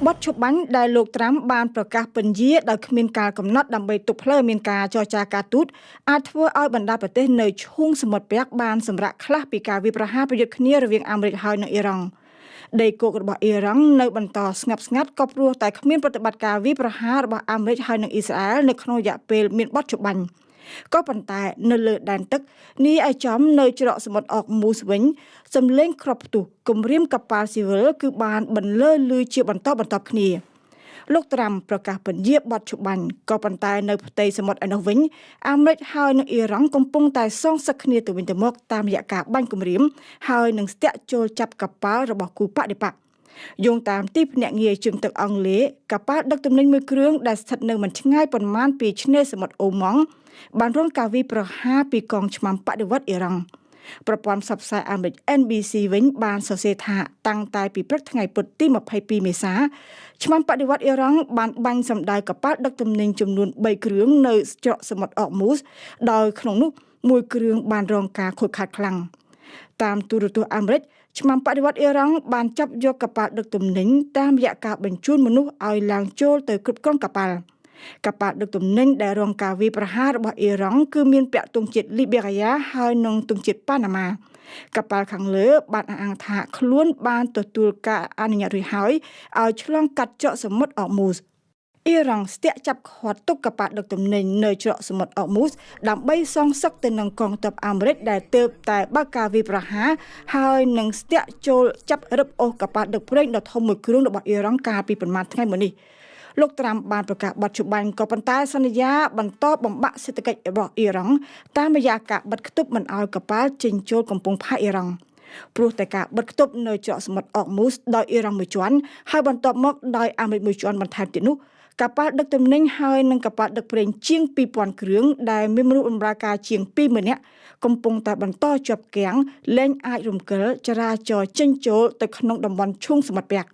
បទឈប់បាញ់ដែលលោកត្រាំបានប្រកាសពន្យាដោយគ្មានការកំណត់ដើម្បីទប់ផ្លើមានការចរចាការទូតអាចធ្វើឲ្យបណ្ដាប្រទេសនៅឈូងសមុទ្រពាក់បានសម្រាកខ្លះពីការវាយប្រហារប្រយុទ្ធគ្នារវាងអាមេរិកហើយនិងអ៊ីរ៉ង់ដីគោករបស់អ៊ីរ៉ង់នៅបន្តស្ងប់ស្ងាត់ក៏ព្រោះតែគ្មានប្រតិបត្តិការវាយប្រហាររបស់អាមេរិកហើយនិងអ៊ីស្រាអែលនៅក្នុងរយៈពេលមានបទឈប់បាញ់ក៏ប៉ុន្តែនៅលើដែនទឹកនេះឲ្យចំនៅច្រកសមុទ្រអុកមូសវិញសំលេងគ្រាប់ផ្ទុះគម្រាមកប៉ាល់ស៊ីវិលគឺបានបន្លឺឮជាបន្តបន្ទាប់គ្នាលោកត្រាំប្រកាសពន្យាបទឈប់បាញ់ក៏ប៉ុន្តែនៅផ្ទៃសមុទ្រឯនោះវិញអាមេរិកហើយនិងអ៊ីរ៉ង់កំពុងតែសងសឹកគ្នាទៅវិញទៅមកតាមរយៈការបាញ់គម្រាមហើយនឹងស្ទាក់ចូលចាប់កប៉ាល់របស់គូបដិបត្តិយោងតាមទីភ្នាក់ងារជើងទឹកអង់គ្លេសកប៉ាល់ដឹកទំនិញមួយគ្រឿងដែលស្ថិតនៅមិនឆ្ងាយប៉ុន្មានពីឆ្នេរសមុទ្រអូម៉ង់បានរងការវាយប្រហារពីកងឆ្មាំបដិវត្តអ៊ីរ៉ង់ប្រព័ន្ធផ្សព្វផ្សាយអាមេរិក NBC វិញបានសរសេរថាតាំងតែពីព្រឹកថ្ងៃពុធទី22មេសាឆ្មាំបដិវត្តអ៊ីរ៉ង់បានបាញ់សម្ដៅកប៉ាល់ដឹកទំនិញចំនួន3គ្រឿងនៅច្រកសមុទ្រអុកមូសដោយក្នុងនោះមួយគ្រឿងបានរងការខូចខាតខ្លាំងតាមទូរទស្សន៍អាមេរិកឆ្មាំបដិវត្តអ៊ីរ៉ង់បានចាប់យកកប៉ាល់ដឹកទំនិញតាមរយៈការបញ្ជូនមនុស្សឲ្យឡើងចូលទៅគ្រប់គ្រងកប៉ាល់ដឹកទំនិញដែលរងការវាយប្រហាររបស់អ៊ីរ៉ង់គឺមានពាក់ទង់ជាតិលីបេរីយ៉ាហើយនិងទង់ជាតិប៉ាណាម៉ាកប៉ាល់ខាងលើបានអះអាងថាខ្លួនបានទទួលការអនុញ្ញាតរួចហើយឲ្យឆ្លងកាត់ច្រកសមុទ្រអុកមូសអ៊ីរ៉ង់ស្ទាក់ចាប់ឃាត់ទុកកប៉ាល់ដឹកទំនិញនៅច្រកសមុទ្រអុកមូសដើម្បីសងសឹកទៅនឹងកងទ័ពអាមេរិកដែលទើបតែបើកការវាយប្រហារហើយនឹងស្ទាក់ចូលចាប់រឹបអូសកប៉ាល់ដឹកប្រេងដ៏ធំមួយគ្រឿងរបស់អ៊ីរ៉ង់កាលពីប្រមាណថ្ងៃមុននេះលោកត្រាំបានប្រកាសបទឈប់បាញ់ក៏ប៉ុន្តែសន្យាបន្តបំបាក់សេដ្ឋកិច្ចរបស់អ៊ីរ៉ង់តាមរយៈការបិទគប់មិនឲ្យកប៉ាល់ចេញចូលកំពង់ផែអ៊ីរ៉ង់ព្រោះតែការបិទគប់នៅច្រកសមុទ្រអុកមូសដោយអ៊ីរ៉ង់មួយជាន់ហើយបន្ទាប់មកដោយអាមេរិកមួយជាន់បន្ថែមទៀតនោះកប៉ាល់ដឹកទំនិញហើយនិងកប៉ាល់ដឹកប្រេងជាង2000គ្រឿងដែលមានមនុស្សបម្រើការជាង20000នាក់កំពុងតែបន្តជាប់គាំងលែងអាចរំកិលចរាចរចេញចូលទៅក្នុងតំបន់ឈូងសមុទ្រពាក់